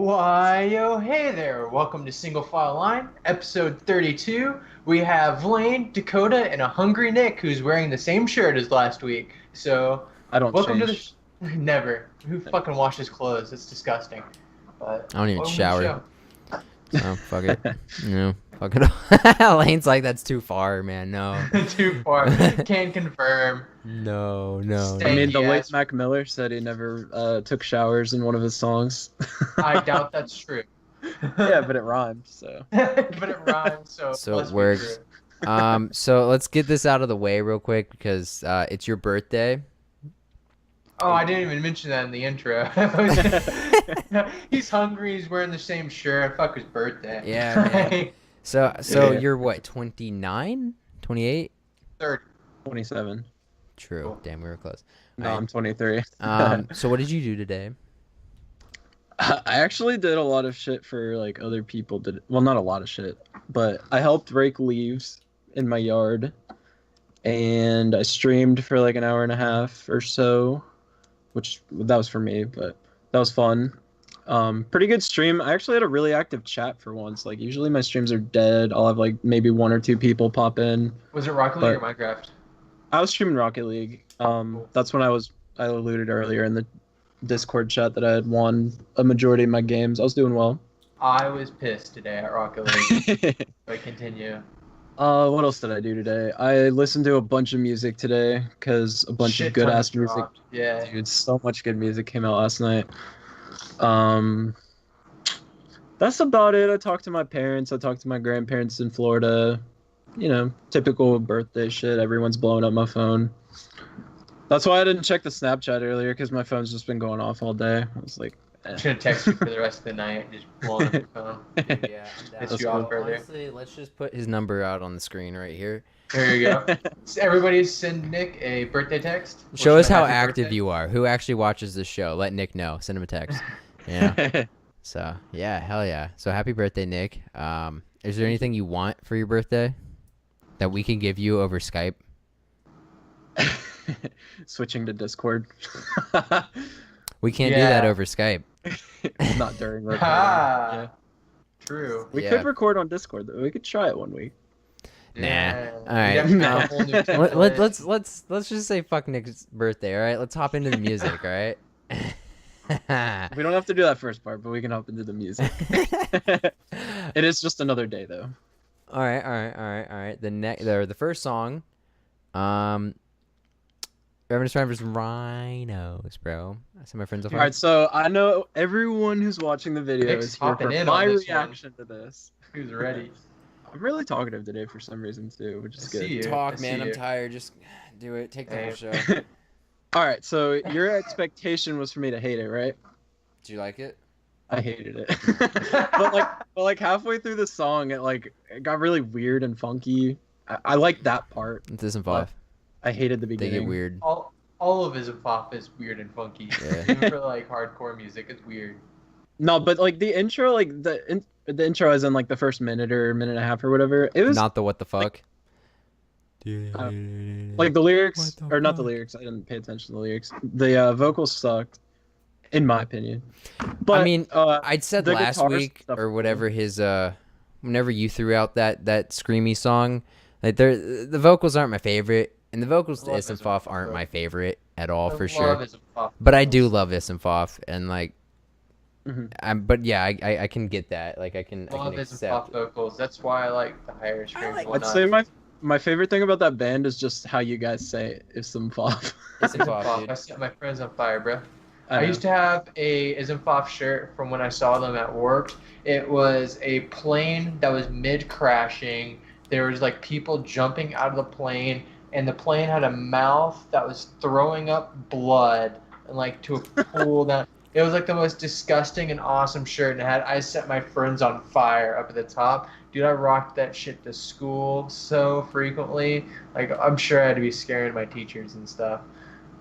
Why, yo, hey there. Welcome to Single File Line, episode 32. We have Lane, Dakota, and a hungry Nick who's wearing the same shirt as last week. So, I don't welcome to the change. Never. Who fucking washes clothes? It's disgusting. But I don't even welcome to the shower. show. So fuck it. Fuck it. Lane's like, that's too far, man. No. Too far. Can confirm. No. Stay- I mean, the late Yes. Mac Miller said he never took showers in one of his songs. I doubt that's true. Yeah, but it rhymed, so. But it rhymes, so So must it be works. true. So let's get this out of the way real quick because it's your birthday. Oh, I didn't even mention that in the intro. He's hungry. He's wearing the same shirt. Fuck his birthday. Yeah, man. So Yeah. you're what, 29? 28? 30. 27. True. Cool. Damn, we were close. No, Alright. I'm 23. So what did you do today? I actually did a lot of shit for, like, other people. Well, not a lot of shit, but I helped rake leaves in my yard, and I streamed for, like, an hour and a half or so, which, that was for me, but that was fun. Pretty good stream. I actually had a really active chat for once. Like, usually my streams are dead. I'll have, like, maybe one or two people pop in. Was it Rocket League or Minecraft? I was streaming Rocket League. That's when I alluded earlier in the Discord chat that I had won a majority of my games. I was doing well. I was pissed today at Rocket League. But continue. What else did I do today? I listened to a bunch of music today because a bunch Shit of good ton ass music. dropped. Yeah. Dude, so much good music came out last night. That's about it. I talked to my parents. I talked to my grandparents in Florida. You know, typical birthday shit. Everyone's blowing up my phone. That's why I didn't check the Snapchat earlier because my phone's just been going off all day. I was like, I'm gonna text you for the rest of the night, just blowing up your phone. Yeah, Piss you off further. Honestly, let's just put his number out on the screen right here. There you go. So everybody send Nick a birthday text. Show Wish us him a how happy active birthday. you are. Who actually watches this show? Let Nick know. Send him a text. Yeah. So yeah, hell yeah. So happy birthday, Nick. Is there anything you want for your birthday that we can give you over Skype? Switching to Discord. We can't do that Yeah. over Skype. Not during recording. Ha! Yeah. True. We Yeah. could record on Discord though. We could try it one week. Nah. Yeah. All right. We'd have to make a Nah. whole new Let, template. let's just say fuck Nick's birthday. All right. Let's hop into the music. All right. We don't have to do that first part, but we can hop into the music. It is just another day though. All right. The first song, Reverend Striver's Rhinos, bro. I sent my friends off. All right, so I know everyone who's watching the video Nick's is here hopping for in my on this one. reaction to this. Who's ready? I'm really talkative today for some reason too, which is I see good. you. I Talk, see man. I'm you. tired. Just do it. Take the whole Hey. show. All right, so your expectation was for me to hate it, right? Do you like it? I hated it. but like halfway through the song, it got really weird and funky. I like that part. It doesn't fall. I hated the They beginning. get weird. All of his pop is weird and funky. Yeah. Even for like hardcore music, it's weird. No, but like the intro, like the intro is in like the first minute or minute and a half or whatever. It was Not the what the fuck. like the lyrics, What the or not the fuck? lyrics. I didn't pay attention to the lyrics. The vocals sucked, in my opinion. But I mean, I'd said the last guitar week stuff- or whatever his whenever you threw out that screamy song, like the vocals aren't my favorite, and the vocals to I love Issenfoff Issenfoff, aren't bro. my favorite at all I for love sure. his pop But I do vocals. love Issenfoff, and like, Mhm. but yeah, I can get that. Like I can Love his accept. pop vocals. That's why I like the higher strings. and I'd whatnot. say my favorite thing about that band is just how you guys say Issenfoff. Issenfoff, dude. I set my friends on fire, bro. I used to have a Issenfoff shirt from when I saw them at work. It was a plane that was mid-crashing. There was like people jumping out of the plane, and the plane had a mouth that was throwing up blood and like to a pool that. It was like the most disgusting and awesome shirt, and it had "I set my friends on fire" up at the top. Dude, I rocked that shit to school so frequently. Like I'm sure I had to be scaring my teachers and stuff.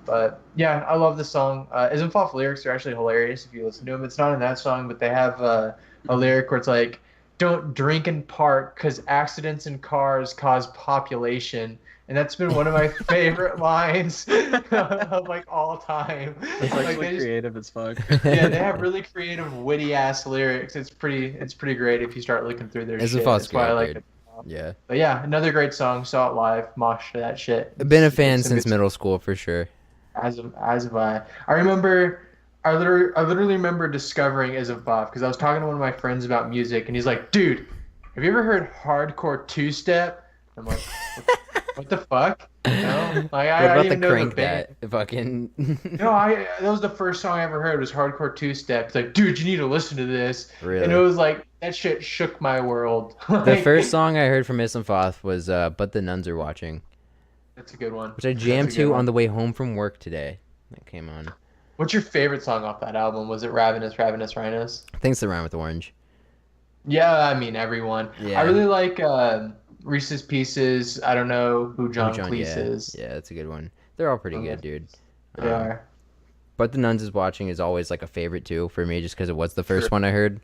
But yeah, I love the song. Isnfoff lyrics are actually hilarious if you listen to them. It's not in that song, but they have a lyric where it's like, don't drink and park because accidents in cars cause population. And that's been one of my favorite lines of like all time. That's Like actually they just, creative as fuck. yeah, they have really creative, witty ass lyrics. It's pretty great if you start looking through their It's a shit. false That's why I great, like dude. it. Yeah. But yeah, another great song. Saw it live. Mosh to that shit. I've been a fan It's some since good middle school for sure. as have I. I remember, I literally remember discovering Ism Five because I was talking to one of my friends about music, and he's like, "Dude, have you ever heard hardcore two step?" I'm like, "What the fuck?" You know, like What I about didn't the even know crank band. that fucking No, I that was the first song I ever heard was hardcore two step. It's like, dude, you need to listen to this, and it really? was like that shit shook my world. The Like, first song I heard from Islam Foth was "But the Nuns Are Watching," that's a good one. which I That's jammed a good to on one. the way home from work today. That came on. What's your favorite song off that album? Was it Ravenous, Ravenous Rhinos? I think it's the Rhyme with Orange. Yeah, I mean everyone. I Yeah. really like Reese's Pieces. I don't know who Oh, John John, Cleese yeah. is. Yeah, that's a good one. They're all pretty Oh, good, dude. they are. But the Nuns is Watching is always like a favorite too for me, just because it was the first Sure. one I heard.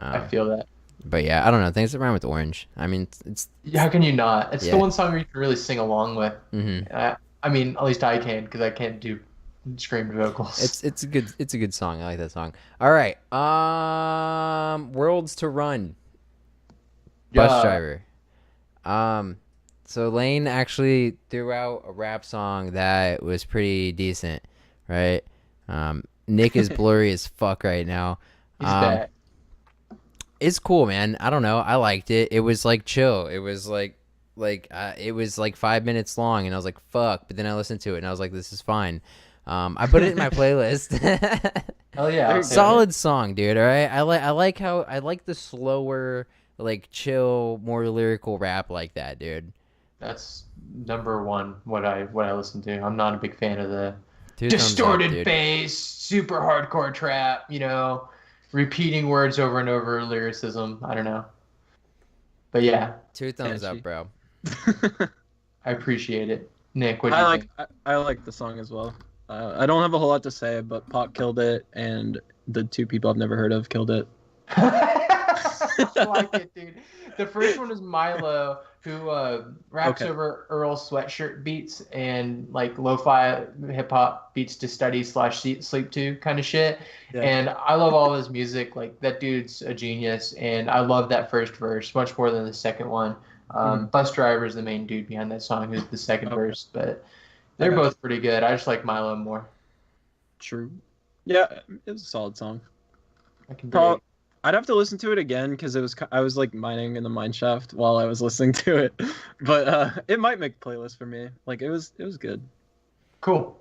I Um, feel that. but yeah, I don't know. Things that rhyme with orange. I mean, it's How can you not? It's the yeah. one song where you can really sing along with. hmm I mean, at least I can because I can't do screamed vocals. it's a good song. I like that song. All right. Worlds to Run. Bus Yeah. Driver. So Lane actually threw out a rap song that was pretty decent, right? Nick is blurry as fuck right now. He's Um, back. It's cool, man. I don't know. I liked it. It was like chill. It was it was like 5 minutes long, and I was like, fuck. But then I listened to it, and I was like, this is fine. I put it in my playlist. Hell yeah. I'll take Solid song, dude. All right. I like the slower, like chill, more lyrical rap like that, dude. it. That's number one. What I listen to. I'm not a big fan of the Two thumbs up, distorted dude. bass, super hardcore trap. Repeating words over and over, lyricism. I don't know. But yeah, Two thumbs Catchy. up, bro. I appreciate it. Nick, what do I you like I like the song as well. I don't have a whole lot to say, but Pop killed it, and the two people I've never heard of killed it. think? I like it, dude. The first one is Milo, who raps Okay. over Earl Sweatshirt beats and like lo-fi hip hop beats to study / sleep to kind of shit. Yeah. And I love all his music. Like that dude's a genius, and I love that first verse much more than the second one. Bus Driver is the main dude behind that song, who's the second Okay. verse, but they're Okay. both pretty good. I just like Milo more. True. Yeah, it was a solid song. I can dig Pro- it. I'd have to listen to it again because I was like mining in the mine shaft while I was listening to it, but it might make a playlist for me. Like it was good. Cool.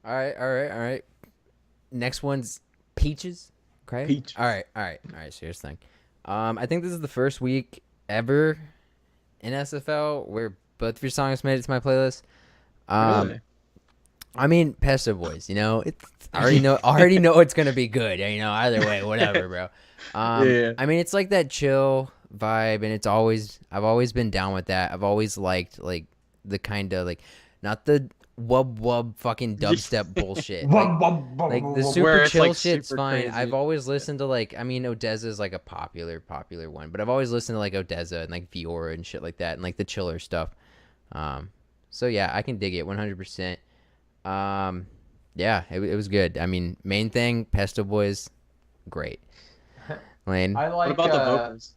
All right. Next one's Peaches. Okay. Peaches. All right. Serious thing. I think this is the first week ever in SFL where both of your songs made it to my playlist. Really? I mean, Pesto Boys. I already know it's gonna be good. Either way, whatever, bro. Yeah. I mean, it's like that chill vibe, and I've always been down with that. I've always liked like the kind of like not the wub fucking dubstep bullshit. Like the super Where it's, chill like, shit's super fine. crazy. I've always listened to Odessa is like a popular one, but I've always listened to like Odessa and like Viora and shit like that and like the chiller stuff. So yeah, I can dig it 100%. Yeah, it was good. I mean, main thing, Pesto Boys, great. Lane, I like What about the vocals?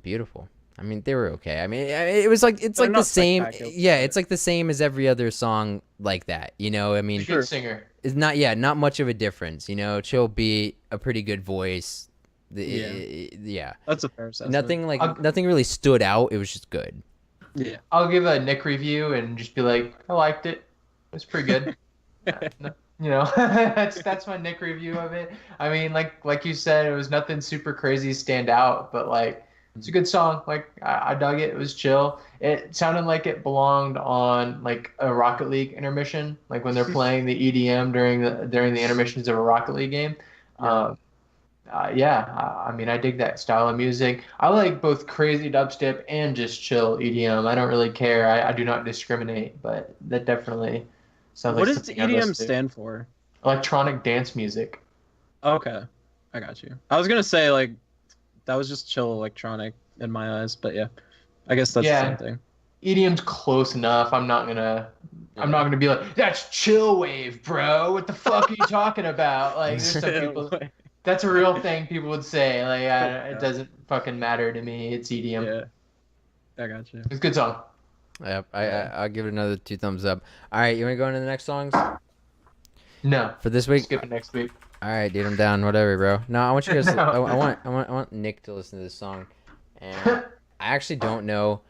beautiful. I mean, they were okay. I mean, it was like it's They're like the not same. spectacular, Yeah, but- it's like the same as every other song like that. I mean, He's a good singer. it's not much of a difference. Chill beat, a pretty good voice. Yeah. That's a fair assessment. Nothing really stood out. It was just good. Yeah. I'll give a Nick review and just be like, I liked it. It was pretty good. That's my Nick review of it. I mean, like you said, it was nothing super crazy stand out, but like it's a good song. Like I dug it. It was chill. It sounded like it belonged on like a Rocket League intermission, like when they're playing the EDM during the intermissions of a Rocket League game. I mean, I dig that style of music. I like both crazy dubstep and just chill EDM. I don't really care. I do not discriminate, but that definitely sounds What like does something I'd EDM listen to. stand for? Electronic dance music. Okay, I got you. I was gonna say like that was just chill electronic in my eyes. But yeah, I guess that's Yeah. the same thing. EDM's close enough. I'm not gonna be like, that's chill wave, bro. What the fuck are you talking about? Like, there's some people. That's a real thing people would say. Like, it doesn't fucking matter to me. It's EDM. Yeah, I got you. It's a good song. Yep, I'll give it another 2 thumbs up. All right, you want to go into the next songs No. for this week? Skip it next week. All right, dude, I'm down. Whatever, bro. No, I want you guys. No. I want Nick to listen to this song, and I actually don't know.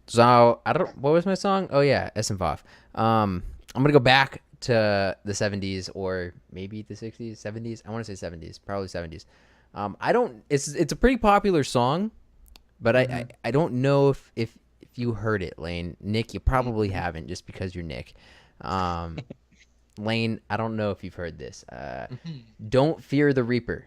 So I don't. What was my song? Oh yeah, SMFOF. I'm gonna go back to the 70s or maybe the 60s, 70s. I want to say 70s, probably 70s. I don't. It's a pretty popular song, but I don't know if you heard it, Lane. Nick, you probably haven't, just because you're Nick. Lane, I don't know if you've heard this. Don't Fear the Reaper.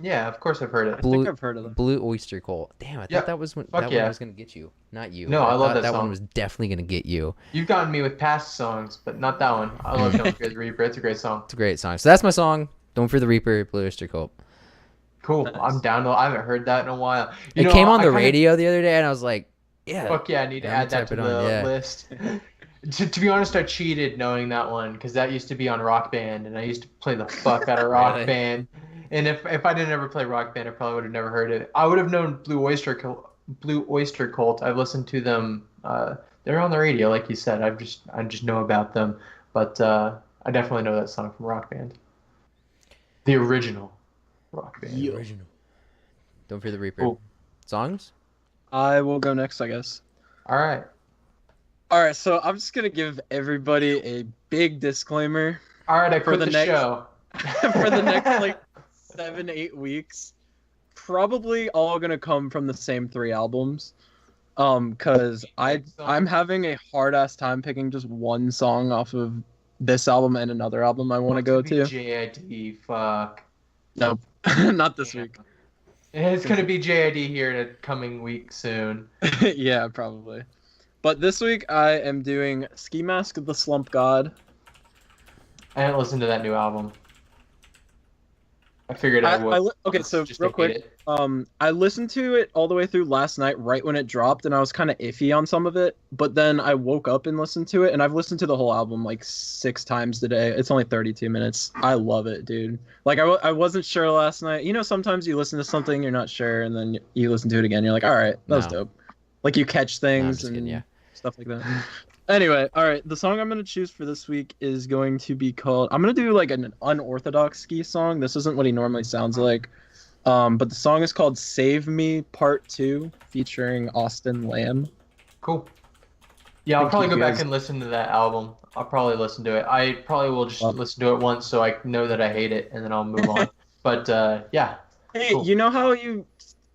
Yeah, of course I've heard it. I think I've heard of them. Blue Oyster Cult. Damn, I thought that was one Fuck yeah. was gonna get you, not you. No, I love thought that one song. was definitely gonna get you. You've gotten me with past songs, but not that one. I love Don't Fear the Reaper. It's a great song. It's a great song. So that's my song. Don't Fear the Reaper, Blue Oyster Cult. Cool. Nice. I'm down to. I haven't heard that in a while. It came on the radio the other day, and I was like, yeah. Fuck yeah, I need to Yeah, I'm add that to gonna type the it on, yeah. list. To be honest, I cheated knowing that one because that used to be on Rock Band, and I used to play the fuck out of Rock Really? Band. And if I didn't ever play Rock Band, I probably would have never heard it. I would have known Blue Oyster Cult. I've listened to them. They're on the radio, like you said. I just know about them, but I definitely know that song from Rock Band, the original Rock Band. The original. Don't Fear the Reaper. Cool. Songs? I will go next, I guess. All right. All right, so I'm just gonna give everybody a big disclaimer. All right, I For quit the the next- show. For the next like 7-8 weeks, probably all gonna come from the same 3 albums. Cause I'm having a hard ass time picking just one song off of this album and another album I want to go to. JID, fuck. Nope, not this week. It's gonna be JID here in a coming week soon. Yeah, probably. But this week I am doing Ski Mask of the Slump God. I haven't listened to that new album. I figured I would. Okay, so just real to hate quick, it. I listened to it all the way through last night, right when it dropped, and I was kind of iffy on some of it. But then I woke up and listened to it, and I've listened to the whole album like 6 times today. It's only 32 minutes. I love it, dude. Like I wasn't sure last night. You know, sometimes you listen to something, you're not sure, and then you listen to it again, you're like, all right, that was No. dope. Like you catch No, I'm things just and kidding, yeah. stuff like that. Anyway, all right. The song I'm gonna choose for this week is going to be called. I'm gonna do like an unorthodox ski song. This isn't what he normally sounds like, but the song is called "Save Me Part 2" featuring Austin Lamb. Cool. Yeah, I'll Thank probably you, go back guys. and listen to that album. I'll probably listen to it. I probably will just Love it. listen to it once so I know that I hate it, and then I'll move on. But yeah, Hey, Cool. you know how you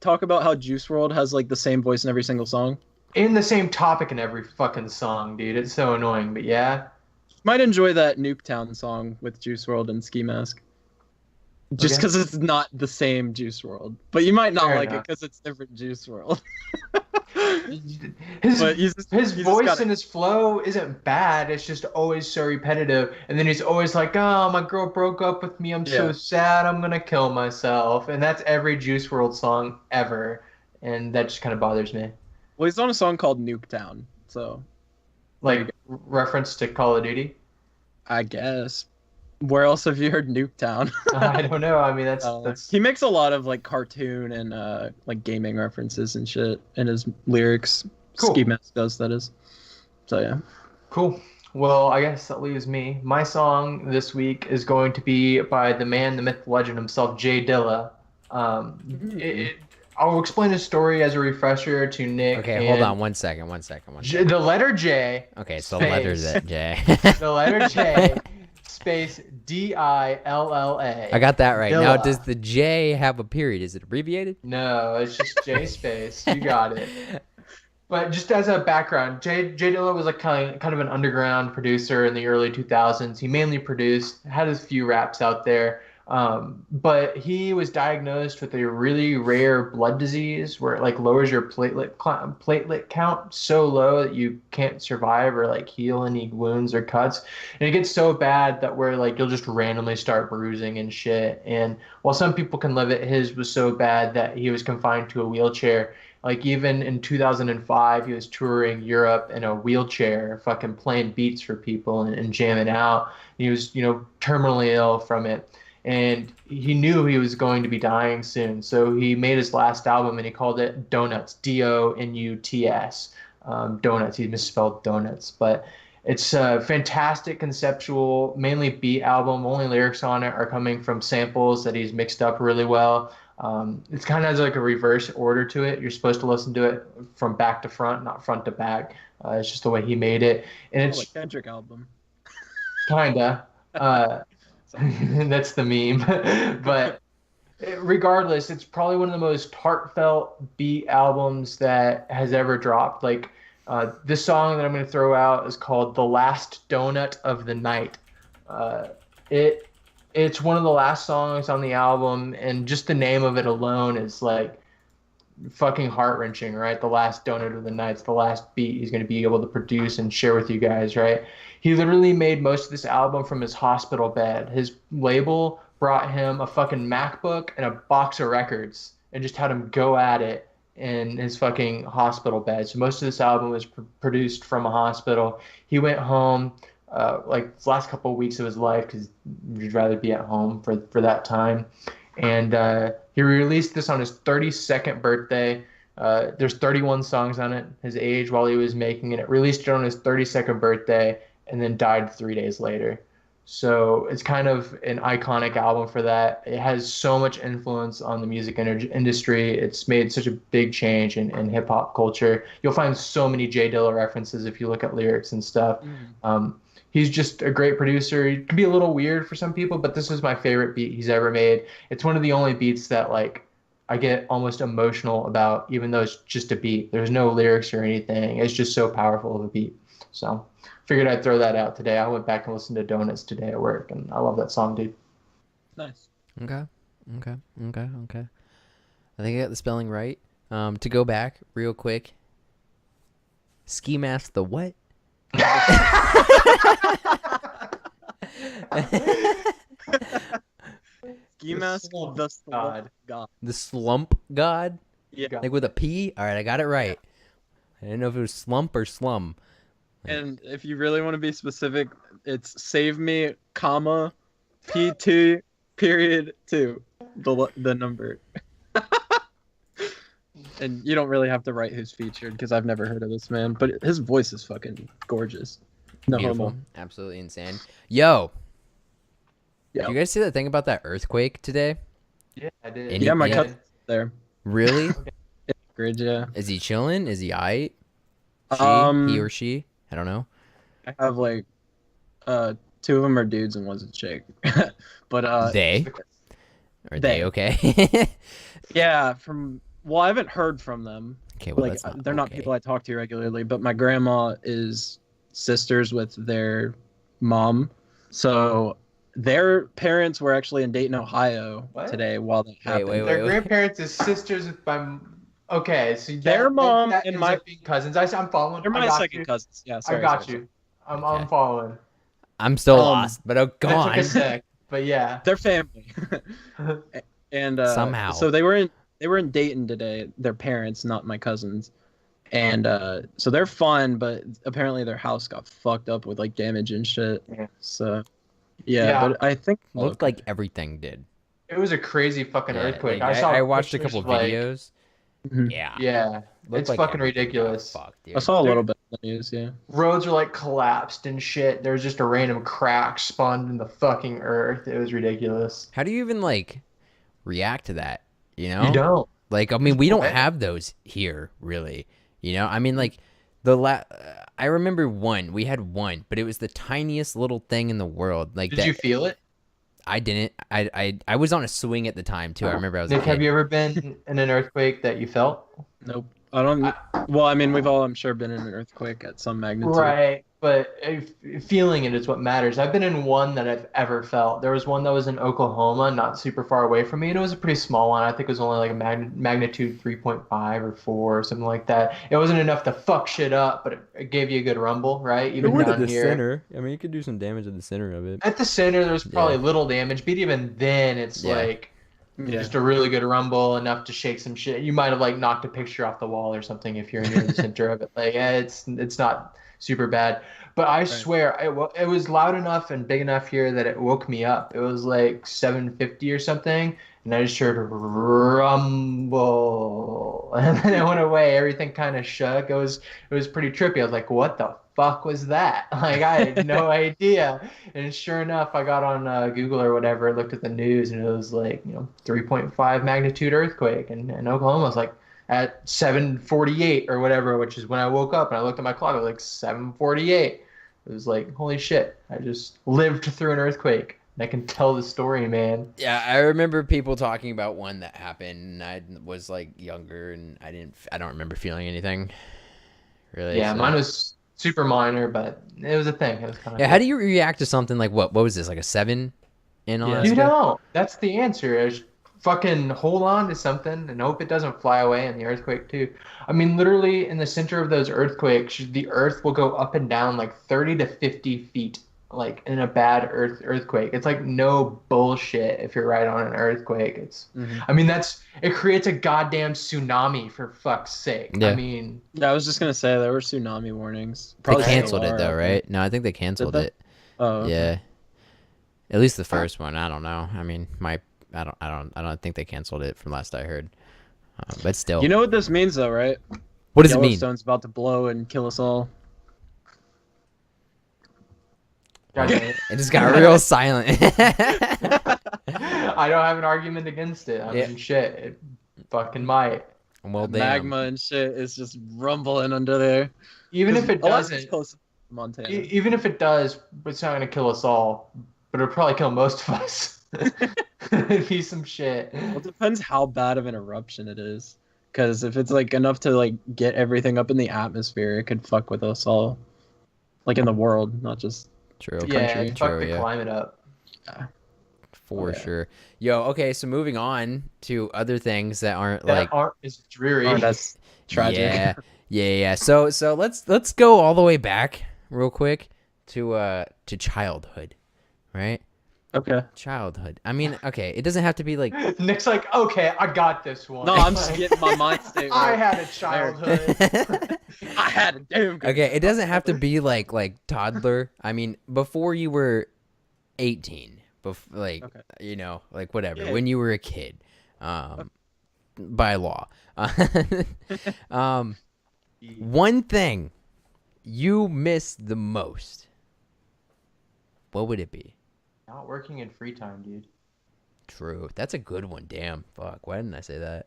talk about how Juice WRLD has like the same voice in every single song? in the same topic in every fucking song, dude. It's so annoying, but yeah. Might enjoy that Nuketown song with Juice WRLD and Ski Mask. Just Okay. because it's not the same Juice WRLD, but you might not Fair like it enough. because it's different Juice WRLD. His But his you just voice gotta- and his flow isn't bad. It's just always so repetitive. And then he's always like, "Oh, my girl broke up with me. I'm so Yeah. sad. I'm gonna kill myself." And that's every Juice WRLD song ever. And that just kind of bothers me. Well, he's on a song called Nuketown, so Like reference to Call of Duty. I guess. Where else have you heard Nuketown? I don't know. I mean, that's He makes a lot of like cartoon and like gaming references and shit in his lyrics. Cool. Ski Mask does, that is. So yeah. cool. Well, I guess that leaves me. My song this week is going to be by the man, the myth, the legend himself, Jay Dilla. I'll explain his story as a refresher to Nick. Okay, hold and on 1 second. The letter J. Okay, so Space. letters that J. The letter J. Space Dilla. I got that right. Now, Dilla. does the J have a period? Is it abbreviated? No, it's just J space. You got it. But just as a background, Jay Dilla was like kind of an underground producer in the early 2000s. He mainly produced, had a few raps out there, But he was diagnosed with a really rare blood disease where it like lowers your platelet count so low that you can't survive or like heal any wounds or cuts. And it gets so bad that where like you'll just randomly start bruising and shit. And while some people can live it, his was so bad that he was confined to a wheelchair. Like even in 2005, he was touring Europe in a wheelchair, fucking playing beats for people and jamming out. He was, terminally ill from it, and he knew he was going to be dying soon. So he made his last album, and he called it Donuts, Donuts. Donuts. He misspelled donuts, but it's a fantastic conceptual, mainly beat album. Only lyrics on it are coming from samples that he's mixed up really well. It's kind of has like a reverse order to it. You're supposed to listen to it from back to front, not front to back. It's just the way he made it, and it's like Kendrick album. Kinda. That's the meme. But regardless, it's probably one of the most heartfelt beat albums that has ever dropped. Like this song that I'm going to throw out is called "The Last Donut of the Night." It's one of the last songs on the album, and just the name of it alone is like fucking heart-wrenching, right? The last donut of the night. It's the last beat he's going to be able to produce and share with you guys, right? He literally made most of this album from his hospital bed. His label brought him a fucking MacBook and a box of records and just had him go at it in his fucking hospital bed. So most of this album was produced from a hospital. He went home like the last couple of weeks of his life because he'd rather be at home for that time. And he released this on his 32nd birthday. There's 31 songs on it, his age while he was making it. It released it on his 32nd birthday and then died 3 days later. So it's kind of an iconic album for that. It has so much influence on the music industry. It's made such a big change in hip hop culture. You'll find so many Jay Dilla references if you look at lyrics and stuff. He's just a great producer. He can be a little weird for some people, but this is my favorite beat he's ever made. It's one of the only beats that like I get almost emotional about, even though it's just a beat. There's no lyrics or anything. It's just so powerful of a beat. So figured I'd throw that out today. I went back and listened to Donuts today at work, and I love that song, dude. Nice. Okay. I think I got the spelling right. To go back real quick. Ski Mask the what? Ski Mask the Slump God. The Slump God? Yeah. Like with a P? Alright, I got it right. I didn't know if it was slump or slum. And if you really want to be specific, it's save me, comma, P2, period, 2. The number. And you don't really have to write who's featured because I've never heard of this man, but his voice is fucking gorgeous. No Beautiful. homo. Absolutely insane. Yo. Yo. Did you guys see that thing about that earthquake today? Yeah, I did. Any- Yeah, my yeah. cousin's there. Really? Grid, yeah. Is he chilling? Is he aight? He or she? I don't know. I have like 2 of them are dudes and one's a chick. But They? Are they They. okay? yeah, well, I haven't heard from them. Okay, well, Like that's not they're not okay. people I talk to regularly, but my grandma is sisters with their mom. So their parents were actually in Dayton, Ohio What? today while that happened. wait. Their grandparents is sisters with my. Okay, so Their mom that and ends my- up being cousins. I'm following. They're I my got second you. cousins. Yeah, sorry. I got sorry. you. I'm Okay. following. I'm still Um, lost, but go That took on. a sec, but yeah. They're family. And Somehow. so they were in Dayton today, their parents, not my cousins. And so they're fun, but apparently their house got fucked up with like damage and shit. Yeah. So yeah, Yeah. but I think Looked like everything did. It was a crazy fucking Yeah, earthquake. like, saw I watched a pictures couple of, like- videos. Mhm. Yeah. Yeah, Looked it's like fucking everything got ridiculous. fucked, dude. I saw a little bit of the news, yeah. Roads are like collapsed and shit. There's just a random crack spawned in the fucking earth. It was ridiculous. How do you even like react to that? You know? You don't. Like, I mean, we don't What? have those here, really. You know, I mean, like I remember one. We had one, but it was the tiniest little thing in the world. Like Did you feel it? I didn't. I was on a swing at the time too. I remember I was Nick, a kid. have you ever been in an earthquake that you felt? Nope. I don't. Well, I mean, we've all, I'm sure, been in an earthquake at some magnitude. Right, but feeling it is what matters. I've been in one that I've ever felt. There was one that was in Oklahoma, not super far away from me, and it was a pretty small one. I think it was only like a magnitude 3.5 or 4 or something like that. It wasn't enough to fuck shit up, but it gave you a good rumble, right? Even down here. Center. I mean, you could do some damage at the center of it. At the center, there's probably Yeah. little damage, but even then, it's Yeah. like Yeah. just a really good rumble, enough to shake some shit. You might have like knocked a picture off the wall or something if you're near the center of it. Like, it's not super bad. But I swear, it was loud enough and big enough here that it woke me up. It was like 7:50 or something, and I just heard rumble, and then it went away. Everything kind of shook. It was pretty trippy. I was like, what the fuck was that? Like, I had no idea. And sure enough, I got on Google or whatever, looked at the news, and it was like, 3.5 magnitude earthquake, and Oklahoma was like at 7:48 or whatever, which is when I woke up and I looked at my clock. It was like 7:48. It was like, holy shit! I just lived through an earthquake, and I can tell the story, man. Yeah, I remember people talking about one that happened, and I was like younger, and I don't remember feeling anything. Really? Yeah, so. mine was super minor, but it was a thing. It was kind of Yeah, how do you react to something like what? What was this? Like a 7 in Yeah. Alaska? You don't. That's the answer. Is fucking hold on to something and hope it doesn't fly away in the earthquake too. I mean, literally in the center of those earthquakes, the earth will go up and down like 30 to 50 feet, like in a bad earthquake. It's like no bullshit if you're right on an earthquake. I mean, it creates a goddamn tsunami for fuck's sake. Yeah. I mean, Yeah, I was just gonna say there were tsunami warnings. They Probably canceled still it are, though, I think. right? No, I think they canceled they? it. Oh, okay. Yeah. At least the first one. I don't know. I mean, I don't think they canceled it from last I heard. But still. You know what this means, though, right? what does it mean? Yellowstone's about to blow and kill us all. goddamn it. It just got real silent. I don't have an argument against it. I Yeah. mean, shit, it fucking might. Well, The damn. magma and shit is just rumbling under there. Even if it Alaska's doesn't, close to Montana. even if it does, it's not gonna kill us all. But it'll probably kill most of us. It'd be some shit. Well, it depends how bad of an eruption it is. Because if it's like enough to like get everything up in the atmosphere, it could fuck with us all. Like in the world, not just True. Yeah, country. fuck True, the yeah. climate up. For Oh, yeah. sure. Yo, okay, so moving on to other things that aren't That like aren't is dreary. Oh, that's tragic. Yeah. So let's go all the way back real quick to childhood, right? Okay. Childhood. I mean, okay, it doesn't have to be like Nick's like, okay, I got this one. No, I'm just Like, getting my mind state I right. had a childhood. I had a damn good okay, it doesn't have to be like toddler. I mean, before you were 18, like Okay. like whatever, Yeah. when you were a kid, by law. One thing you miss the most, what would it be? Not working in free time, dude. True. That's a good one. Damn. Fuck. Why didn't I say that?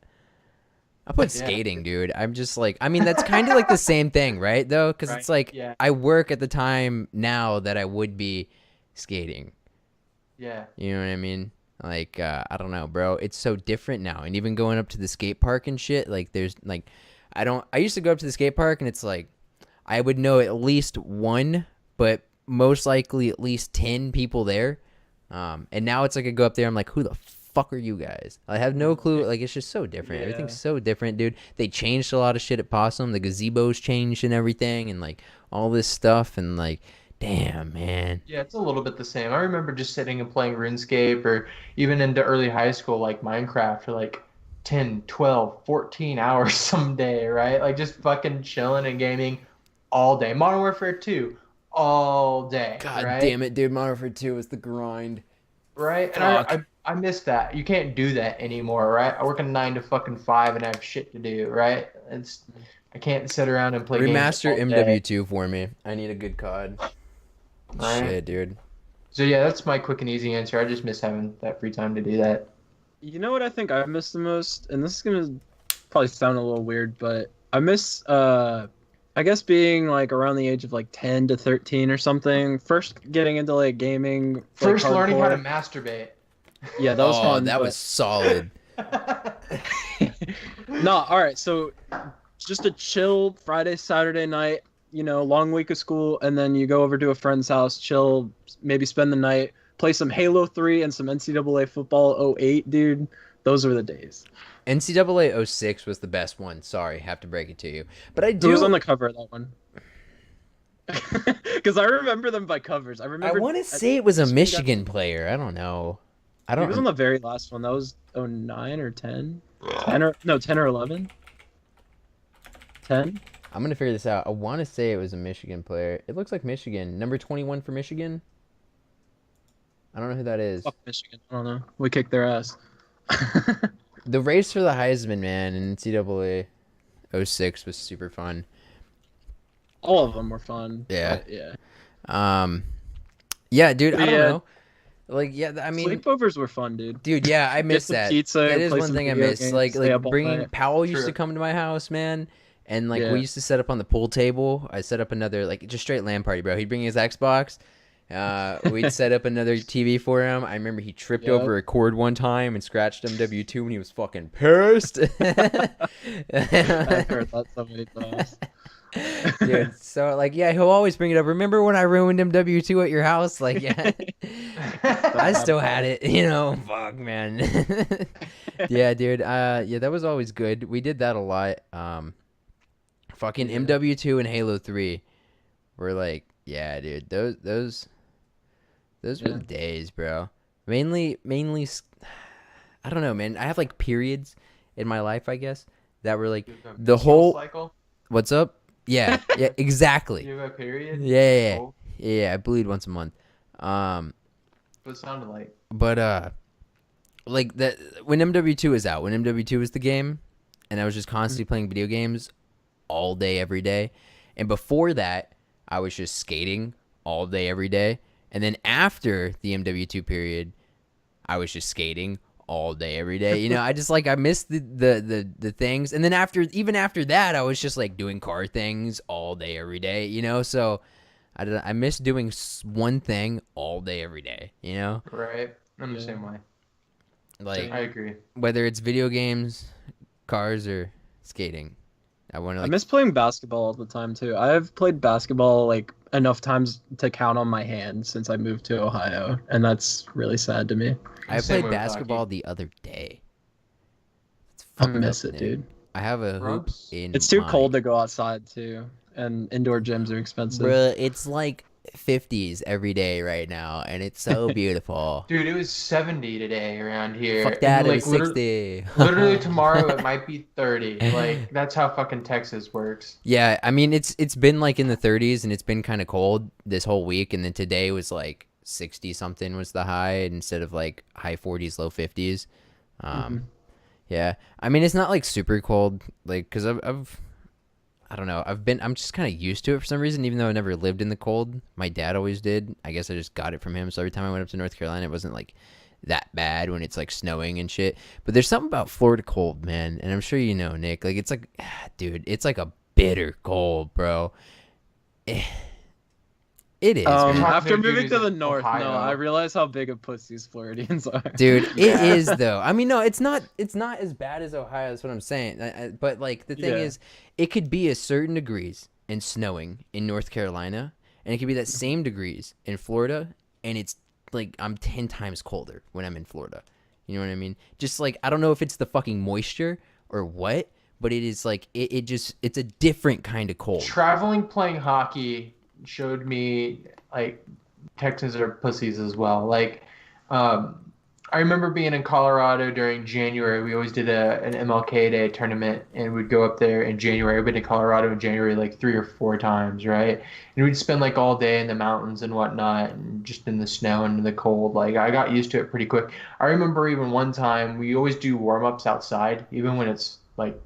I put Yeah. skating, dude. I'm just like, I mean, that's kind of like the same thing, right? Though, because it's like Yeah. I work at the time now that I would be skating. Yeah. You know what I mean? Like, I don't know, bro. It's so different now. And even going up to the skate park and shit, like, there's like, I used to go up to the skate park and it's like, I would know at least one, but most likely at least 10 people there. And now it's like I go up there, I'm like, who the fuck are you guys? I have no clue. Like, it's just so different. Yeah. Everything's so different, dude. They changed a lot of shit at Possum. The gazebos changed and everything, and like all this stuff. And like, damn, man. Yeah, it's a little bit the same. I remember just sitting and playing RuneScape or even into early high school, like Minecraft, for like 10, 12, 14 hours someday, right? Like just fucking chilling and gaming all day. Modern Warfare 2, all day. God right? damn it, dude. Modern Warfare 2 is the grind. Right? And Fuck. I miss that. You can't do that anymore, right? I work a 9 to fucking 5 and I have shit to do, right? I can't sit around and play games Remaster all day. MW2 for me. I need a good COD. Right. Shit, dude. So yeah, that's my quick and easy answer. I just miss having that free time to do that. You know what I think I miss the most? And this is gonna probably sound a little weird, but I miss I guess being like around the age of like 10 to 13 or something. First getting into like gaming. like, First learning how to hardcore. masturbate. Yeah, that was oh, fun. that but- was solid. No, all right. So It's just a chill Friday, Saturday night, long week of school, and then you go over to a friend's house, chill, maybe spend the night, play some Halo 3 and some NCAA football 08, dude. Those were the days. NCAA 06 was the best one. Sorry, have to break it to you. But I Who was on do. the cover of that one? Because I remember them by covers. I I remember. want to say it was a this one Michigan player. I don't know. I He don't. was on the very last one. That was 09 or 10? 10 or no, 10 or 11? 10? I'm gonna figure this out. I want to say it was a Michigan player. It looks like Michigan. Number 21 for Michigan. I don't know who that is. Fuck Michigan. I don't know. We kicked their ass. The race for the Heisman, man, in NCAA 06 was super fun. All of them were fun. Yeah. But yeah. Yeah, dude. I don't Yeah. know. Like, yeah. I mean, Sleepovers were fun, dude. dude. Yeah, I miss some that. pizza That and is play one some thing I video miss. games, Like stay up all bringing night. Powell used to True. come to my house, man. And like Yeah. we used to set up on the pool table. I set up another like just straight LAN party, bro. He'd bring his Xbox. We'd set up another TV for him. I remember he tripped Yep. over a cord one time and scratched MW2 and he was fucking pissed. I've heard that so many times. Dude, so like yeah, he'll always bring it up. Remember when I ruined MW2 at your house? Like yeah. But I still had it, Fuck, man. Yeah, dude. Yeah, that was always good. We did that a lot. Fucking Yeah. MW2 and Halo 3 were like, yeah, dude. Those were Yeah. the days, bro. Mainly. I don't know, man. I have like periods in my life, I guess, that were like the whole. cycle. What's up? Yeah, yeah, exactly. You have a period. Yeah. Oh, Yeah, I bleed once a month. what it sounded like. But like that when MW2 is out, when MW2 is the game, and I was just constantly playing video games all day every day, and before that, I was just skating all day every day, and then after the MW2 period, I was just skating all day every day. I just like I missed the things, and then even after that, I was just like doing car things all day every day. So I miss doing one thing all day every day. Right. I'm the Yeah. same way. Like I agree. whether it's video games, cars, or skating. I want to I like miss playing basketball all the time too. I've played basketball like enough times to count on my hand since I moved to Ohio, and that's really sad to me. I Same played with basketball hockey. the other day. It's I fucked miss up, it, dude. I have a hoop Rumps? in It's too my- cold to go outside too, and indoor gyms are expensive. Bruh, it's like 50s every day right now, and it's so beautiful. Dude, it was 70 today around here. Fuck and, that, it like, was 60. literally tomorrow it might be 30. Like that's how fucking Texas works. Yeah, I mean it's been like in the 30s and it's been kind of cold this whole week, and then today was like 60 something was the high instead of like high 40s, low 50s. Yeah, I mean it's not like super cold, like because I don't know, I'm just kind of used to it for some reason, even though I never lived in the cold. My dad always did. I guess I just got it from him. So every time I went up to North Carolina, it wasn't like that bad when it's like snowing and shit. But there's something about Florida cold, man, and I'm sure you know, Nick. Like it's like, dude, it's like a bitter cold, bro. It is, man. Talking After to moving dudes to the in north, Ohio. no, I realize how big of pussies Floridians are. Dude, it Yeah. is though. I mean, no, it's not as bad as Ohio. That's what I'm saying. But like the thing Yeah. is, it could be a certain degrees and snowing in North Carolina, and it could be that same degrees in Florida, and it's like I'm 10 times colder when I'm in Florida. You know what I mean? Just like I don't know if it's the fucking moisture or what, but it is like it's a different kind of cold. Traveling playing hockey showed me like Texans are pussies as well. Like I remember being in Colorado during January. We always did an MLK Day tournament, and we'd go up there in January. I've been to Colorado in January like 3 or 4 times, right? And we'd spend like all day in the mountains and whatnot, and just in the snow and in the cold. Like I got used to it pretty quick. I remember even one time we always do warm-ups outside, even when it's like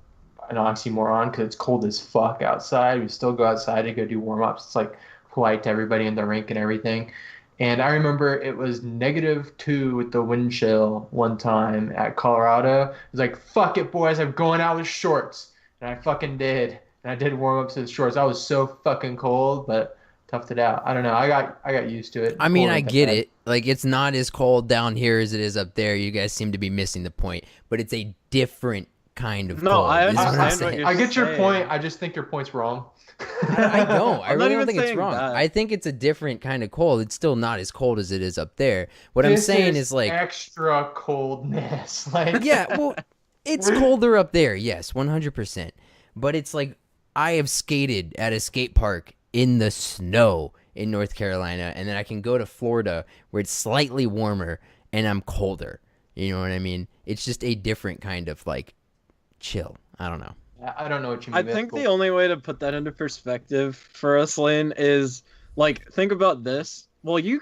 an oxymoron because it's cold as fuck outside. We still go outside to go do warm-ups. It's like polite to everybody in the rink and everything. And I remember it was -2 with the wind chill one time at Colorado. It was like, fuck it, boys, I'm going out with shorts. And I fucking did. And I did warm-ups with shorts. I was so fucking cold, but toughed it out. I don't know. I got used to it. I mean, Cold I ain't that get bad. it. Like, it's not as cold down here as it is up there. You guys seem to be missing the point. But it's a different kind of No, cold. I is what I'm understand what saying. you're I get your saying. point. I just think your point's wrong. I don't. I I'm not really don't even think it's saying wrong. that. I think it's a different kind of cold. It's still not as cold as it is up there. What I'm This saying is like, extra coldness. Like yeah, well, it's colder up there. Yes, 100%. But it's like I have skated at a skate park in the snow in North Carolina, and then I can go to Florida where it's slightly warmer and I'm colder. You know what I mean? It's just a different kind of like chill. I don't know. I don't know what you I mean. think the only way to put that into perspective for us, Lane, is like think about this. Well, you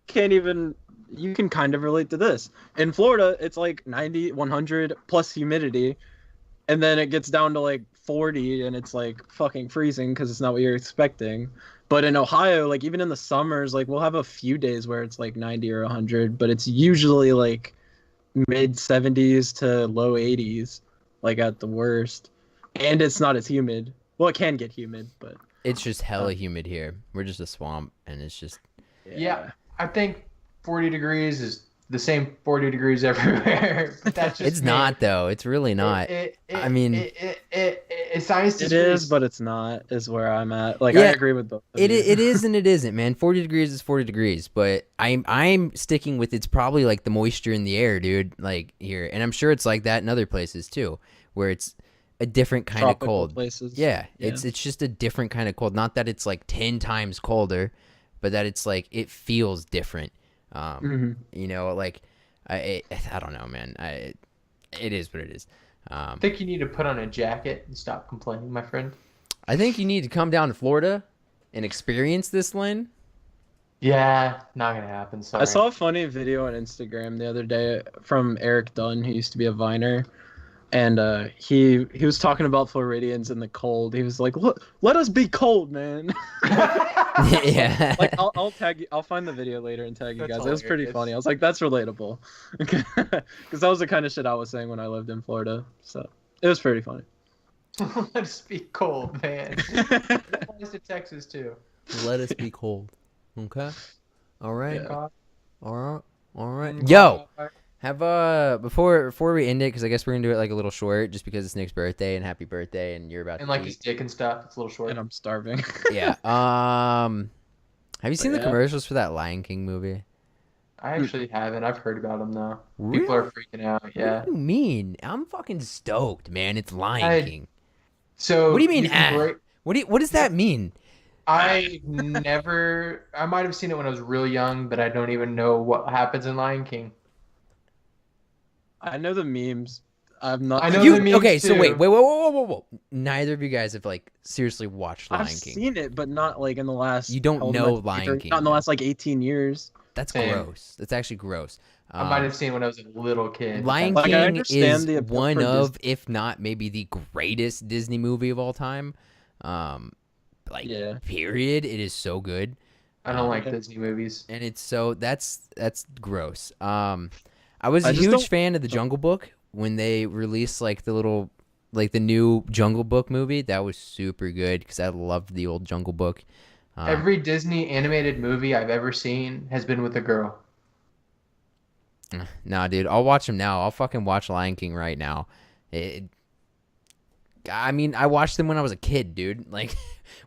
can't even you can kind of relate to this. In Florida, it's like 90, 100 plus humidity, and then it gets down to like 40 and it's like fucking freezing because it's not what you're expecting. But in Ohio, like even in the summers, like we'll have a few days where it's like 90 or 100, but it's usually like mid 70s to low 80s, like at the worst. And it's not as humid. Well, it can get humid, but It's just hella humid here. We're just a swamp, and it's just Yeah, I think 40 degrees is the same 40 degrees everywhere. But that's just it's me. not though. It's really not. I mean- it's science. it is, but it's not. Is where I'm at. Like Yeah, I agree with both. Of It you. it is and it isn't, man. 40 degrees is 40 degrees, but I'm sticking with it's probably like the moisture in the air, dude. Like here, and I'm sure it's like that in other places too, where it's a different kind of Tropical cold. places. Yeah, Yeah. it's just a different kind of cold. Not that it's like 10 times colder, but that it's like it feels different. Mhm. You know, like I don't know, man. It is what it is. I think you need to put on a jacket and stop complaining, my friend. I think you need to come down to Florida and experience this, Lynn. Yeah, not gonna happen. Sorry. I saw a funny video on Instagram the other day from Eric Dunn, who used to be a Viner, and he was talking about Floridians in the cold. He was like, let us be cold, man." Yeah. Like I'll tag you. I'll find the video later and tag you That's guys. It was pretty hilarious. funny. I was like, that's relatable, because that was the kind of shit I was saying when I lived in Florida. So it was pretty funny. Let's be cold, man. It applies to Texas too. Let us be cold. Okay. All right. Yeah. All right. All right. Yo, have before we end it, because I guess we're gonna do it like a little short, just because it's Nick's birthday and happy birthday, and you're about And to like eat. his dick and stuff. It's a little short. And I'm starving. Yeah. Have you seen the yeah. commercials for that Lion King movie? I actually haven't. I've heard about him though. People are freaking out. Yeah. What do you mean? I'm fucking stoked, man. It's Lion I- King. So What do you mean, can ah? break- What does that mean? I might have seen it when I was real young, but I don't even know what happens in Lion King. I know the memes. I'm not. I know the memes Okay, so too. wait, whoa. Neither of you guys have like seriously watched Lion I've King. seen it, but not like in the last. You don't however know much Lion year- King, Not in the man. last like 18 years. That's Same. gross. That's actually gross. I might have seen it when I was a little kid. Lion Like, I King understand is the appeal one for of, if not maybe the greatest Disney movie of all time. Like Yeah. period. It is so good, I don't like Yeah. Disney movies. and it's so that's gross. I was I a just huge don't- fan of the Jungle Book when they released like the new Jungle Book movie. That was super good because I loved the old Jungle Book. Every Disney animated movie I've ever seen has been with a girl. Nah, dude, I'll watch them now. I'll fucking watch Lion King right now. I mean, I watched them when I was a kid, dude. Like,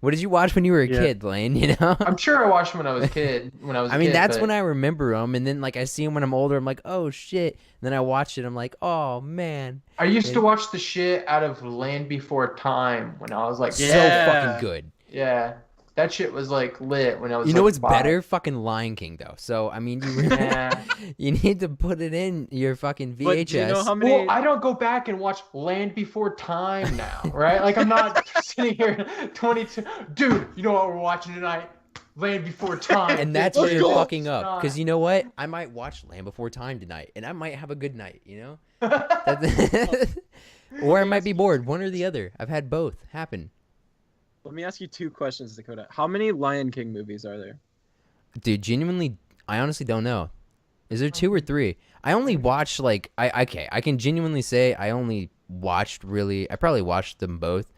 what did you watch when you were a Yeah. kid, Lane? You know? I'm sure I watched them when I was a kid. I mean, that's when I remember them, and then like I see them when I'm older. I'm like, oh shit. And then I watch it. I'm like, oh man, I used to watch the shit out of Land Before Time when I was like, so Yeah. fucking good. yeah, that shit was like lit when I was. You know like, what's 5. better? Fucking Lion King, though. So I mean, you Yeah. you need to put it in your fucking VHS. But do you know how many? Well, I don't go back and watch Land Before Time now, right? Like I'm not sitting here 22. Dude, you know what we're watching tonight? Land Before Time. And that's Let's where you're go. fucking up. Time. Because you know what? I might watch Land Before Time tonight, and I might have a good night. You know. Or I might be bored. One or the other. I've had both happen. Let me ask you 2 questions, Dakota. How many Lion King movies are there? Dude, genuinely, I honestly don't know. Is there 2 or 3? I only watched like I can genuinely say I only watched I probably watched them both,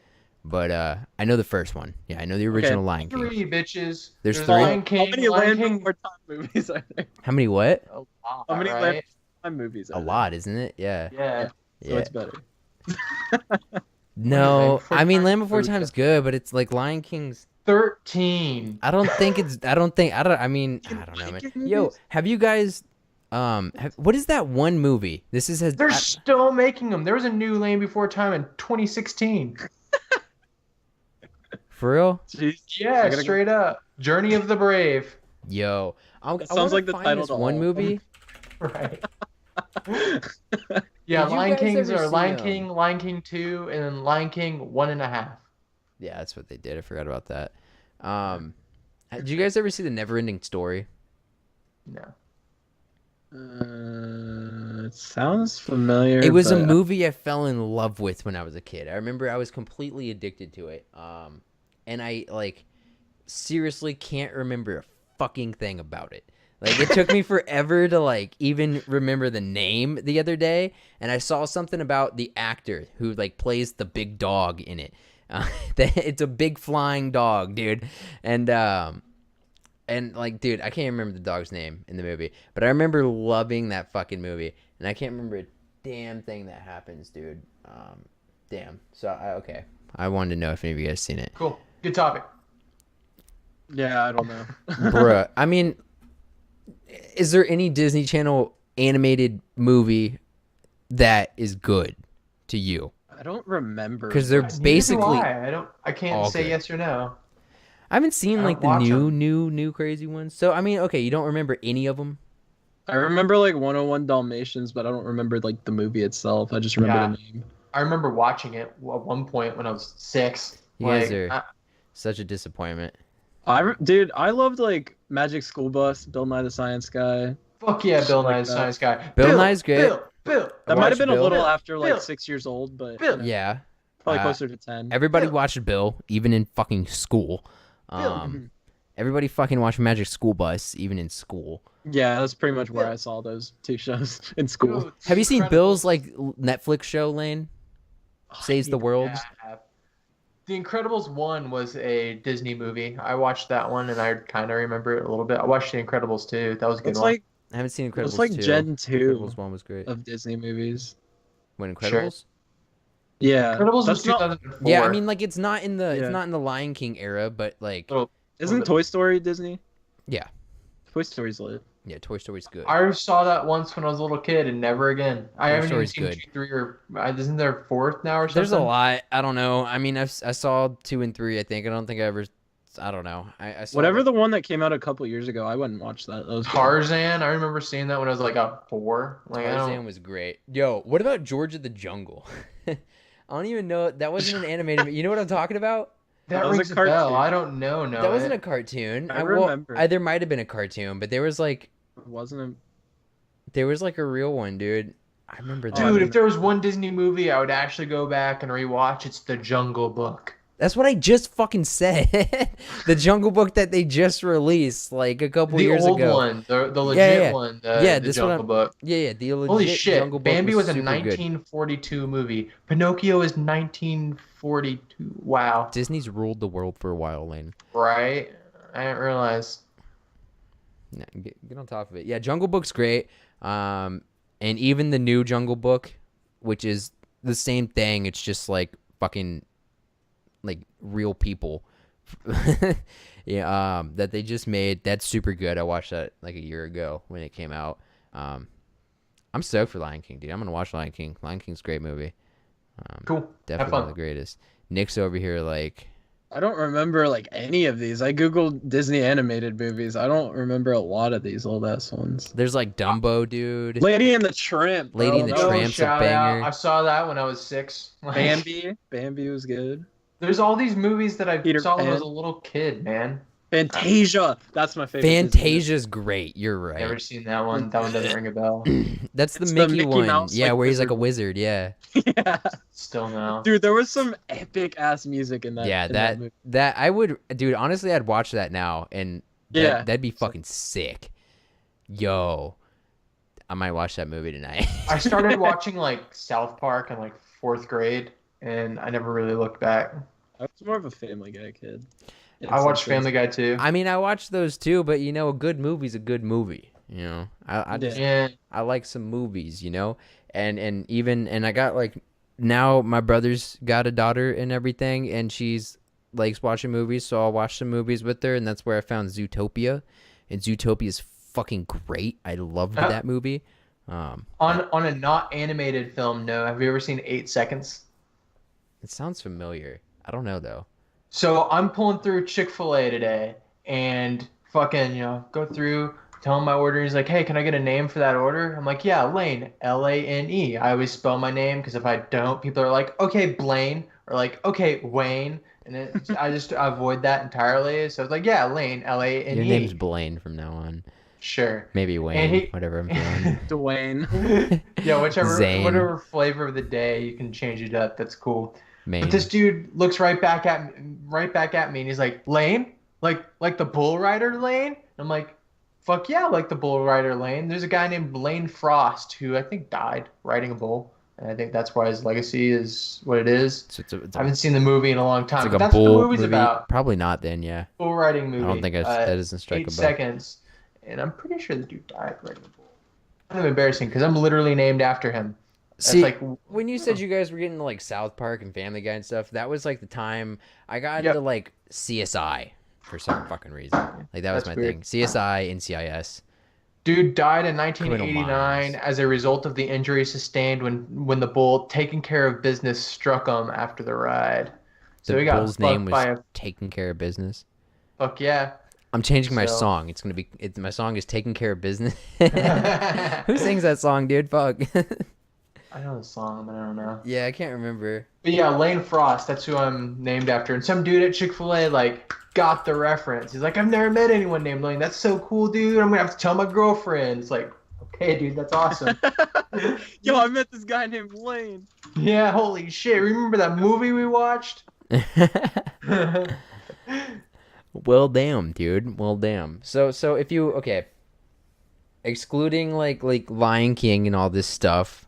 but I know the first one. Yeah, I know the original Lion King. 3 bitches. There's There's 3? Lion King. How many Lion Land King. Before Time movies are there? How many what? A lot, How many right? Land Before Time movies are A there? lot, isn't it? Yeah. Yeah. So it's better. No, Before I mean Time Land Before was Time's good, but it's like Lion King's. 13. I don't think it's. I don't think. I don't. I mean, I don't know, man. Yo, have you guys? What is that one movie? This is. They're still making them. There was a new Land Before Time in 2016. For real? Jeez. Yeah, I gotta straight up. Journey of the Brave. Yo, I Sounds wanna like the find title this to one all of them. Right. movie. Yeah, Did you Lion guys Kings ever are see, Lion King 2, and then Lion King 1.5. Yeah, that's what they did. I forgot about that. Did you guys ever see the Neverending Story? No. It sounds familiar. It was a but- movie I fell in love with when I was a kid. I remember I was completely addicted to it. And I like seriously can't remember a fucking thing about it. Like it took me forever to like even remember the name the other day, and I saw something about the actor who like plays the big dog in it. It's a big flying dog, dude. And like, dude, I can't remember the dog's name in the movie, but I remember loving that fucking movie, and I can't remember a damn thing that happens, dude. Damn. So okay, I wanted to know if any of you guys seen it, Cool. Good topic. Yeah, I don't know. bruh. I mean, is there any Disney Channel animated movie that is good to you? I don't remember. Because they're Neither do basically. I can't all say good. yes or no. I haven't seen I like don't the watch new crazy ones. So I mean, okay, you don't remember any of them. I remember like 101 Dalmatians, but I don't remember like the movie itself. I just remember the name. I remember watching it at one point when I was 6. You guys are such a disappointment. Dude, I loved like Magic School Bus, Bill Nye the Science Guy. Fuck yeah, Bill like Nye the that. Science Guy. Bill Nye's great. Bill. That might have been a Bill. little after like Bill. 6 years old, but Bill. you know, Yeah. probably Uh, closer to 10. Everybody Bill. watched Bill, even in fucking school. Everybody fucking watched Magic School Bus, even in school. Yeah, that's pretty much where Bill. I saw those two shows in school. Dude, Have you seen Incredibles- Bill's like Netflix show, Lane? Saves the World? Yeah, I have. The Incredibles 1 was a Disney movie. I watched that one and I kind of remember it a little bit. I watched The Incredibles 2. That was a good It's one. like I haven't seen Incredibles it's like 2. Gen 2 Incredibles 1 was great. of Disney movies. When Sure. Incredibles? Yeah, Incredibles was that's not. 2004. Yeah, I mean like it's not in the Yeah. it's not in the Lion King era, but like Isn't Toy Story Disney? Yeah. Toy Story's lit. yeah, Toy Story's good. I saw that once when I was a little kid and never again. I Toy haven't even Story's seen good. 2, 3, or isn't there 4th now or something? There's a lot. I don't know. I mean, I saw 2 and 3. I think. I don't think I ever. I don't know. I saw Whatever like, the one that came out a couple years ago, I wouldn't watch that. That was good. Tarzan. I remember seeing that when I was like a 4. Like, I Tarzan don't, was great. Yo, what about George of the Jungle? I don't even know. That wasn't an animated. You know what I'm talking about? that was a rings a bell. cartoon. I don't know. No, That wasn't a cartoon. I remember. There might have been a cartoon, but there was like Wasn't a real one, dude. I remember that. Dude, if there was one Disney movie I would actually go back and rewatch, it's The Jungle Book. That's what I just fucking said. The Jungle Book that they just released like a couple The years old ago. one, the legit yeah. one, Yeah, the this one Jungle Book. Yeah, the legit Holy shit, Jungle Book Bambi was a super good. 1942 movie. Pinocchio is 1942. Wow, Disney's ruled the world for a while, Lane. right? I didn't realize. Yeah, get on top of it. Yeah, Jungle Book's great. And even the new Jungle Book, which is the same thing, it's just like fucking like real people. Yeah, that they just made. That's super good. I watched that like a year ago when it came out. I'm stoked for Lion King, dude. I'm gonna watch Lion King. Lion King's a great movie. Cool. Definitely one of the greatest. Nick's over here like I don't remember like any of these. I googled Disney animated movies. I don't remember a lot of these old ass ones. there's like Dumbo, dude. Lady and the Tramp. bro. Lady and the That was- Tramp's a shout banger. out. I saw that when I was 6. Like, Bambi was good. There's all these movies that I Peter saw when I was Pan. a little kid, man. Fantasia. That's my favorite. Disney movie. Fantasia's great. You're right. Never seen that one. That one doesn't ring a bell. That's the It's the Mickey, Mickey one. Mouse, yeah, like, where he's like a wizard. wizard. Yeah. Yeah. Still no. Dude, there was some epic ass music in that. Yeah, in that movie. I would, dude. Honestly, I'd watch that now, and Yeah. that'd be fucking sick. Yo, I might watch that movie tonight. I started watching like South Park in like 4th grade, and I never really looked back. I was more of a Family Guy kid. I watched Family Guy too. I mean, I watched those too, but you know, a good movie's a good movie. You know, I just Yeah. I like some movies, you know, and even I got like now my brother's got a daughter and everything, and she's likes watching movies, so I'll watch some movies with her, and that's where I found Zootopia, and Zootopia is fucking great. I loved that movie. On a not animated film, no. Have you ever seen 8 Seconds? It sounds familiar. I don't know though. So I'm pulling through Chick-fil-A today and fucking, go through, tell him my order. He's like, hey, can I get a name for that order? I'm like, yeah, Lane, Lane. I always spell my name because if I don't, people are like, okay, Blaine, or like, okay, Wayne. And I just avoid that entirely. So I was like, yeah, Lane, Lane. Your name's Blaine from now on. Sure. Maybe Wayne, whatever I'm feeling. Dwayne. Yeah, Zane. whatever flavor of the day you can change it up. That's cool. Maine. But this dude looks right back at me, and he's like, Lane, like the bull rider Lane. And I'm like, fuck yeah, like the bull rider Lane. There's a guy named Blaine Frost who I think died riding a bull, and I think that's why his legacy is what it is. So I haven't seen the movie in a long time. It's But like a that's what the bull movie's movie. about. Probably not then, yeah. Bull riding movie. I don't think that doesn't strike 8 a bell. Seconds, and I'm pretty sure the dude died riding a bull. Kind of embarrassing because I'm literally named after him. That's See, like, when you said you guys were getting to like South Park and Family Guy and stuff, that was like the time I got into like CSI for some fucking reason. Like that was That's my weird. thing. CSI, NCIS. dude died in Criminal 1989 Minds. as a result of the injury sustained when the bull taking care of business struck him after the ride. So The he got bull's name fucked by was a Taking Care of Business. fuck yeah. I'm changing my So- song. It's gonna be. My song is Taking Care of Business. Who sings that song, dude? Fuck. I know the song, but I don't know. Yeah, I can't remember. But yeah, Lane Frost, that's who I'm named after. And some dude at Chick-fil-A like got the reference. He's like, I've never met anyone named Lane. That's so cool, dude. I'm gonna have to tell my girlfriend. It's like, okay, dude, that's awesome. Yo, I met this guy named Lane. Yeah, holy shit. Remember that movie we watched? Well, damn, dude. Well, damn. So if you excluding like Lion King and all this stuff,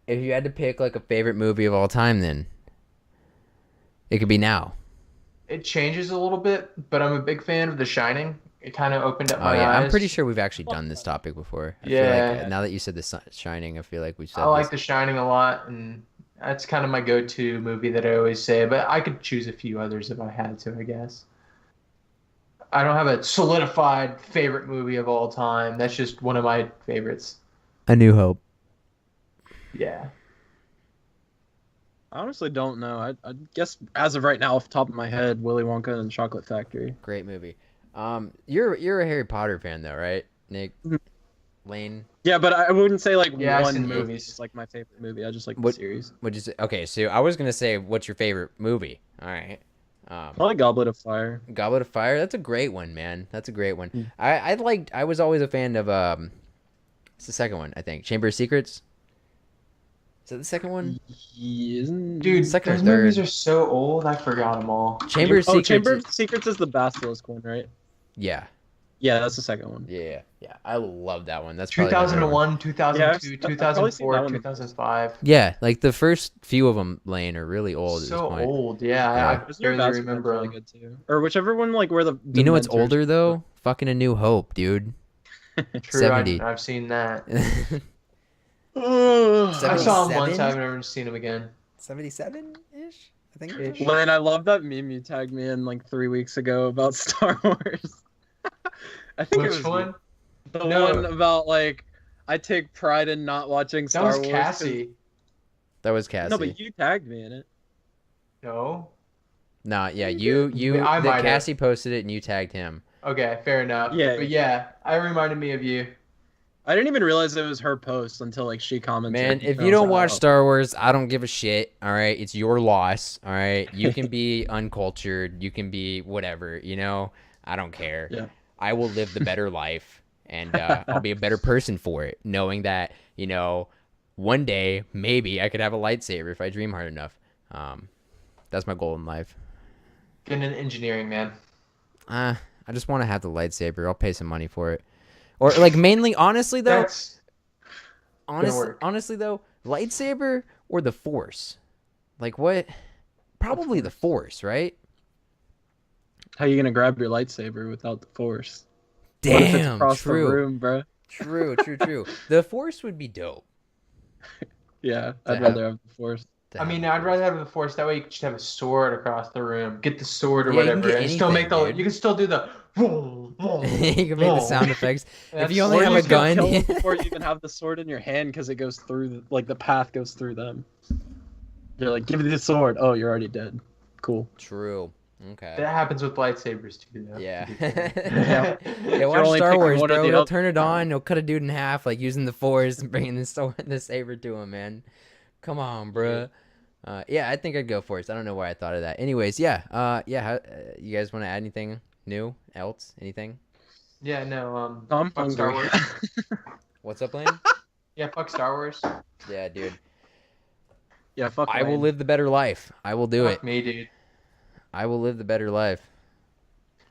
if you had to pick like a favorite movie of all time, then it could be now. It changes a little bit, but I'm a big fan of The Shining. It kind of opened up Oh my yeah, eyes. I'm pretty sure we've actually done this topic before. I feel Yeah. like now that you said The Shining, I feel like we've said I like this. The Shining a lot, and that's kind of my go-to movie that I always say. But I could choose a few others if I had to, I guess. I don't have a solidified favorite movie of all time. That's just one of my favorites. A New Hope. Yeah. I honestly don't know. I guess as of right now, off the top of my head, Willy Wonka and the Chocolate Factory. Great movie. You're a Harry Potter fan though, right, Nick? Mm. Lane? Yeah, but I wouldn't say like Yeah, I've one seen the movie movies. is like my favorite movie. I just like the What- series. What'd you say? Okay, so I was gonna say, what's your favorite movie? All right. Probably Goblet of Fire. Goblet of Fire. That's a great one, man. That's a great one. Mm. I was always a fan of it's the second one, I think. Chamber of Secrets. Is that the second one? Isn't... Dude, Second or those movies third. are so old, I forgot them all. Chamber of Oh, Secrets. Chamber of Secrets is the Basilisk one, right? Yeah. Yeah, that's the second one. Yeah. I love that one. That's probably my favorite one. 2001, 2002, Yeah, I've probably seen that 2004, one. 2005. Yeah, like the first few of them, Lane, are really old at this So point. old, yeah. Yeah. I Prisoner of barely Azkaban's remember really them. good too. Or whichever one, like where the You know what's Dementors- older though? Fucking A New Hope, dude. True, 70. I've seen that. Ugh. I saw him once. 77? I've never seen him again. 77-ish, I think. Ish. Lane, I love that meme you tagged me in like 3 weeks ago about Star Wars. I think it Which was one? the No. one about like I take pride in not watching That Star was Wars. Cassie. That was Cassie. No, but you tagged me in it. No. Nah, yeah, you I might have. Cassie posted it and you tagged him. Okay, fair enough. Yeah. But yeah, I reminded me of you. I didn't even realize it was her post until like she commented. Man, and if I you was don't like, watch oh. Star Wars, I don't give a shit. All right, it's your loss. All right, you can be uncultured, you can be whatever. You know, I don't care. Yeah. I will live the better life, and I'll be a better person for it, knowing that one day maybe I could have a lightsaber if I dream hard enough. That's my goal in life. Get into engineering, man. I just want to have the lightsaber. I'll pay some money for it, or like mainly, honestly though. That's work. Honestly though, lightsaber or the Force? Like what? Probably the Force, right? How you gonna grab your lightsaber without the Force? What if it's Damn, across the true. room, bro? True. The Force would be dope. Yeah, To I'd have- rather have the Force. to I mean, have- I'd rather have the Force. That way, you could just have a sword across the room. Get the sword or Yeah, you can whatever, get and still make anything, the. dude. You can still do the. you can make the sound effects. If you That's- only Or have you a can gun. kill them before you even have the sword in your hand because it goes through, like the path goes through them. You're like, give me the sword. Oh, you're already dead. Cool. True. Okay. That happens with lightsabers too, though. Yeah. to be fair. Yeah, You're watch only Star picking Wars, one or bro. the He'll other. turn it on. He'll cut a dude in half, like using the Force and bringing the sword, the saber to him, man. Come on, bro. Yeah, I think I'd go Force. I don't know why I thought of that. Anyways, yeah. Yeah. How, you guys want to add anything new? Else? Anything? Yeah, no. I'm Fuck Star hungry. Wars. What's up, Lane? Yeah, fuck Star Wars. Yeah, dude. Yeah, fuck. I will Lane. live the better life. I will do Fuck it. me, dude. I will live the better life.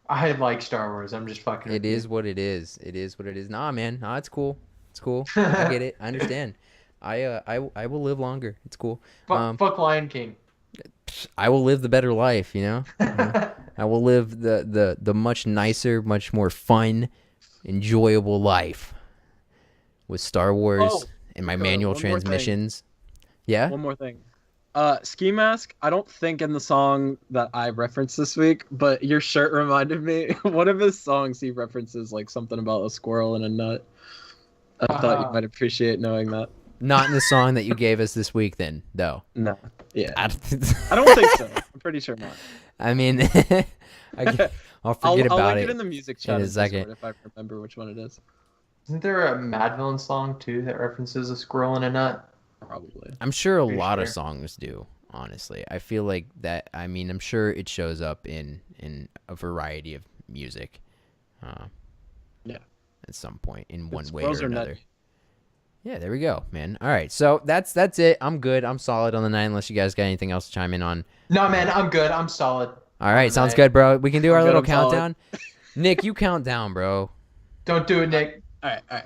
I like Star Wars. I'm just fucking. It with is what it is. It is what it is. Nah, man. Nah, it's cool. It's cool. I get it. I understand. I will live longer. It's cool. Fuck Lion King. I will live the better life, you know? I will live the much nicer, much more fun, enjoyable life with Star Wars Oh, and my Dakota, manual one more thing. transmissions. Yeah? One more thing. Ski Mask, I don't think in the song that I referenced this week, but your shirt reminded me. One of his songs he references like something about a squirrel and a nut. I thought you might appreciate knowing that. Not in the song that you gave us this week then, though. No. Yeah. I I don't think so. I'm pretty sure not. I mean, I'll forget I'll about link it. it in the music chat in a in Discord second. if I remember which one it is. Isn't there a Mad Villain song too that references a squirrel and a nut? Probably. I'm sure a Pretty lot of sure. songs do, honestly. I feel like that, I mean, I'm sure it shows up in a variety of music. Yeah. At some point in one way Squirrels or are another. nutty. Yeah, there we go, man. All right, so that's it. I'm good. I'm solid on the night unless you guys got anything else to chime in on. No, man, I'm good. I'm solid. All right, sounds Night. good, bro. We can do our I'm good, little I'm solid. countdown. Nick, you count down, bro. Don't do it, Nick. All right.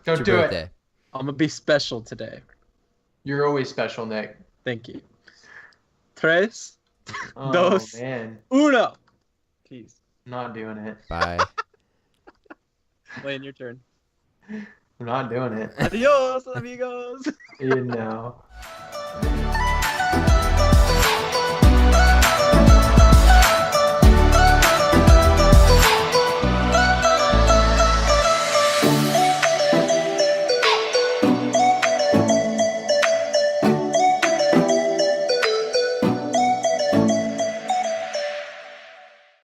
Don't It's do your it. birthday. I'm gonna be special today. You're always special, Nick. Thank you. Tres, Oh Dos. man, uno. Peace. I'm not doing it. Bye. Lane, your turn. I'm not doing it. Adios, amigos. You know.